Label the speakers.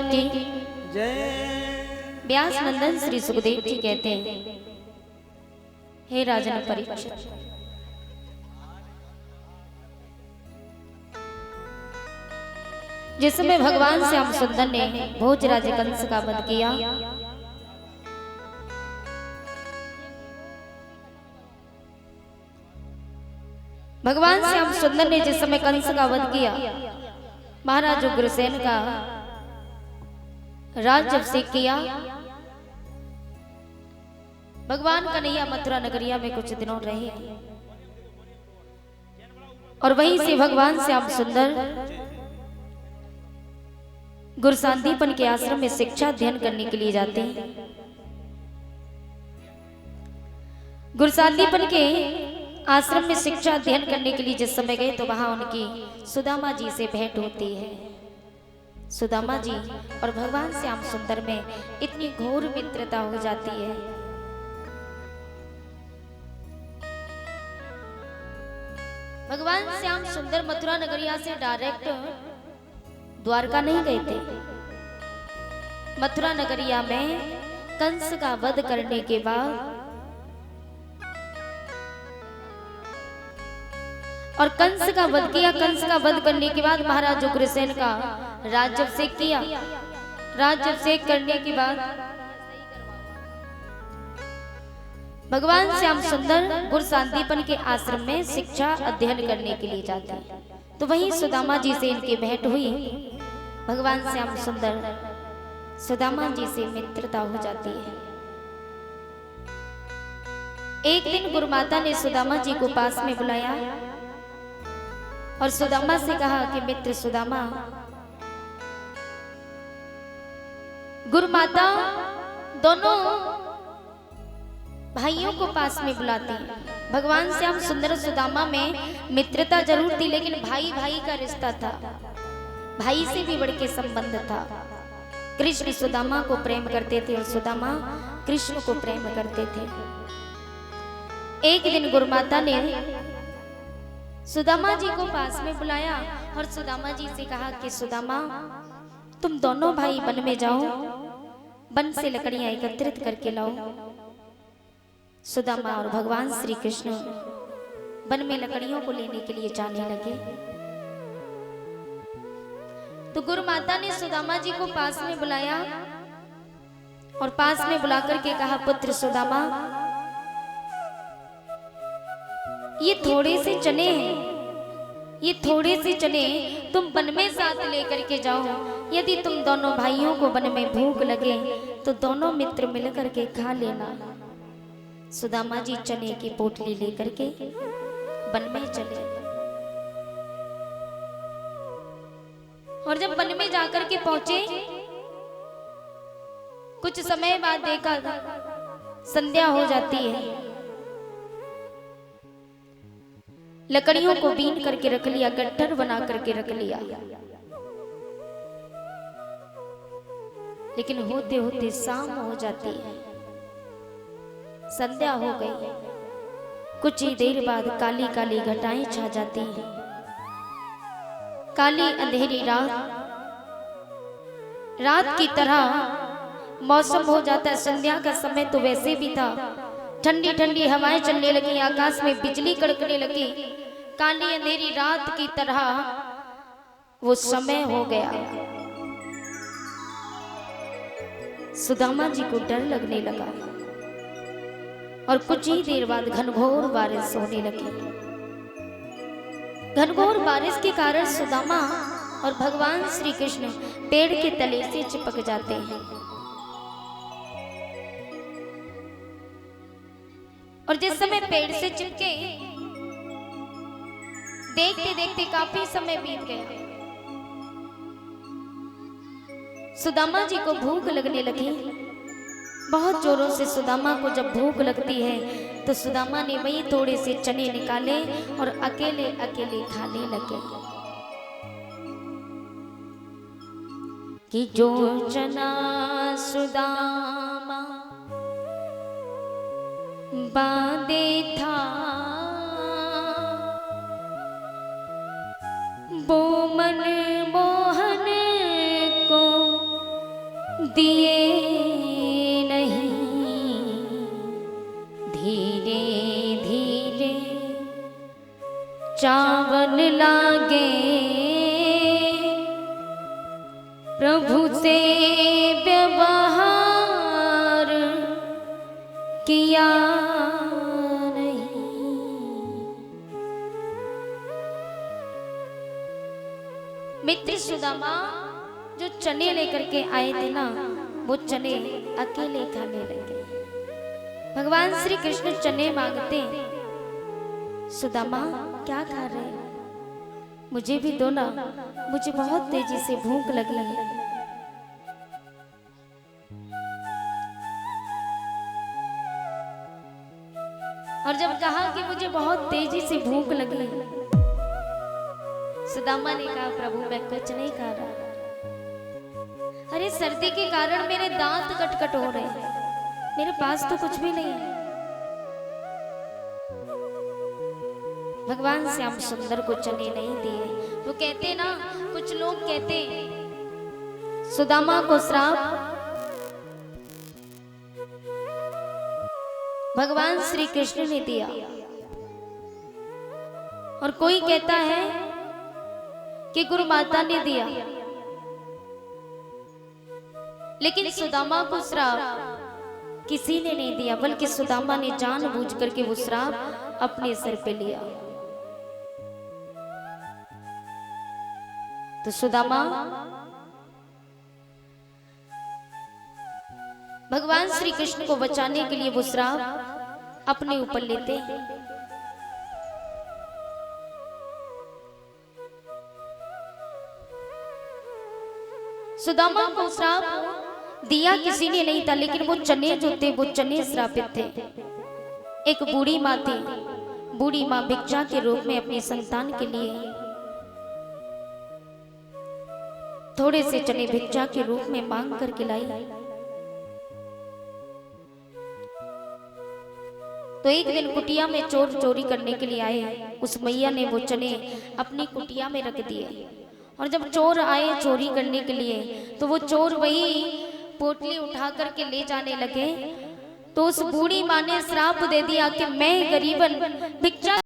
Speaker 1: देव की
Speaker 2: जय।
Speaker 1: व्यास नंदन श्री सुखदेव जी कहते हैं, हे राजन परीक्षित, जिस समय भगवान श्याम सुंदर ने भोजराज कंस का वध किया, भगवान श्याम सुंदर ने जिस समय कंस का वध किया, महाराज उग्रसेन का राज्याभिषेक किया। भगवान कन्हैया मथुरा नगरिया में कुछ दिनों रहे और वहीं से भगवान श्याम सुंदर गुरुसांदीपन के आश्रम में शिक्षा अध्ययन करने के लिए जाते हैं। गुरुसांदीपन के आश्रम में शिक्षा अध्ययन करने के लिए जिस समय गए तो वहां उनकी सुदामा जी से भेंट होती है। सुदामा जी और भगवान श्याम सुंदर में इतनी घोर मित्रता हो जाती है। भगवान श्याम सुंदर मथुरा नगरिया से डायरेक्ट द्वारका नहीं गए थे। मथुरा नगरिया में कंस का वध करने के बाद और कंस का वध किया। कंस का वध करने के बाद महाराज उग्रसेन का राज्याभिषेक किया। राज्याभिषेक करने के बाद भगवान श्याम सुंदर गुरुसांदीपन के आश्रम में शिक्षा अध्ययन करने के लिए जाते हैं। तो वहीं सुदामा जी से इनकी भेंट हुई। भगवान श्याम सुंदर सुदामा जी से मित्रता हो जाती है। एक दिन गुरुमाता ने सुदामा जी को पास में बुलाया और सुदामा से कहा कि मित्र सुदामा, गुरुमाता दोनों भाइयों को पास में बुलाती है। भगवान श्याम सुंदर सुदामा में मित्रता जरूर थी, लेकिन भाई भाई का रिश्ता था, भाई से भी बढ़ के संबंध था। कृष्ण सुदामा को प्रेम करते थे और सुदामा कृष्ण को प्रेम करते थे। एक दिन गुरुमाता ने सुदामा जी को पास में बुलाया और सुदामा जी से कहा कि सुदामा, तुम दोनों भाई वन में जाओ, वन से लकड़ियां एकत्रित करके लाओ। सुदामा और भगवान श्री कृष्ण वन में लकड़ियों को लेने के लिए जाने लगे। तो गुरुमाता ने सुदामा जी को पास में बुलाया और पास में बुलाकर के कहा, पुत्र सुदामा, ये थोड़े से चने हैं, ये थोड़े से चने तुम वन में साथ लेकर के जाओ। यदि तुम दोनों भाइयों को वन में भूख लगे तो दोनों मित्र मिलकर के खा लेना। सुदामा जी चने की पोटली लेकर के वन में चले और जब वन में जाकर के पहुंचे, कुछ समय बाद देखा संध्या हो जाती है। लकड़ियों को बीन करके रख लिया, गट्ठर बना करके रख लिया, लेकिन होते होते शाम हो जाती है, संध्या हो गई। कुछ ही देर बाद काली काली घटाएं छा जाती हैं। काली अंधेरी रात की तरह मौसम हो जाता है। संध्या का समय तो वैसे भी था, ठंडी ठंडी हवाएं चलने लगी, आकाश में बिजली कड़कने लगी। काली अंधेरी रात की तरह वो समय हो गया। सुदामा जी को डर लगने लगा और कुछ ही देर बाद घनघोर बारिश होने लगी। घनघोर बारिश के कारण सुदामा और भगवान श्री कृष्ण पेड़ के तले से चिपक जाते हैं और जिस समय पेड़ से चिपके, देखते देखते काफी समय बीत गया। सुदामा जी को भूख लगने लगी बहुत जोरों से। सुदामा को जब भूख लगती है तो सुदामा ने वही थोड़े से चने निकाले और अकेले अकेले खाने लगे। कि जो चना सुदामा बांधे था, वो मन मोहन को दिए नहीं, धीरे धीरे चावन लागे, प्रभु से व्यवहार किया नहीं। मित्र सुदामा जो चने लेकर के आए थे ना, वो चने अकेले खाने लगे। भगवान श्री कृष्ण चने मांगते, सुदामा क्या खा रहे हैं? मुझे भी दो ना, मुझे बहुत तेजी से भूख लगी है। और जब कहा कि मुझे बहुत तेजी से भूख लगी है, सुदामा ने कहा प्रभु मैं कुछ नहीं खा रहा। अरे सर्दी के कारण मेरे दांत कटकट हो रहे हैं, मेरे पास तो कुछ भी नहीं है। भगवान श्याम सुंदर को चने नहीं दिए। वो कहते ना, कुछ लोग कहते सुदामा को श्राप भगवान श्री कृष्ण ने दिया, और कोई कहता है कि गुरु माता ने दिया। लेकिन सुदामा को श्राप किसी ने नहीं दिया, बल्कि सुदामा ने जानबूझ करके वो श्राप अपने सिर पे लिया। तो सुदामा भगवान श्री कृष्ण को बचाने के लिए वो श्राप अपने ऊपर लेते। सुदामा को श्राप दिया किसी ने नहीं था, लेकिन वो चने जो थे वो चने श्रापित थे। एक बूढ़ी माँ थी, बूढ़ी माँ भिक्षा के रूप में अपनी संतान के लिए थोड़े से चने भिक्षा के रूप में मांग करके लाई। तो एक दिन कुटिया में चोर चोरी करने के लिए आए। उस मैया ने वो चने अपनी कुटिया में रख दिए, और जब चोर आए चोरी करने के लिए, तो वो चोर वही पोटली उठा करके ले जाने लगे। तो उस बूढ़ी माँ ने श्राप दे दिया कि मैं गरीबन भिक्षा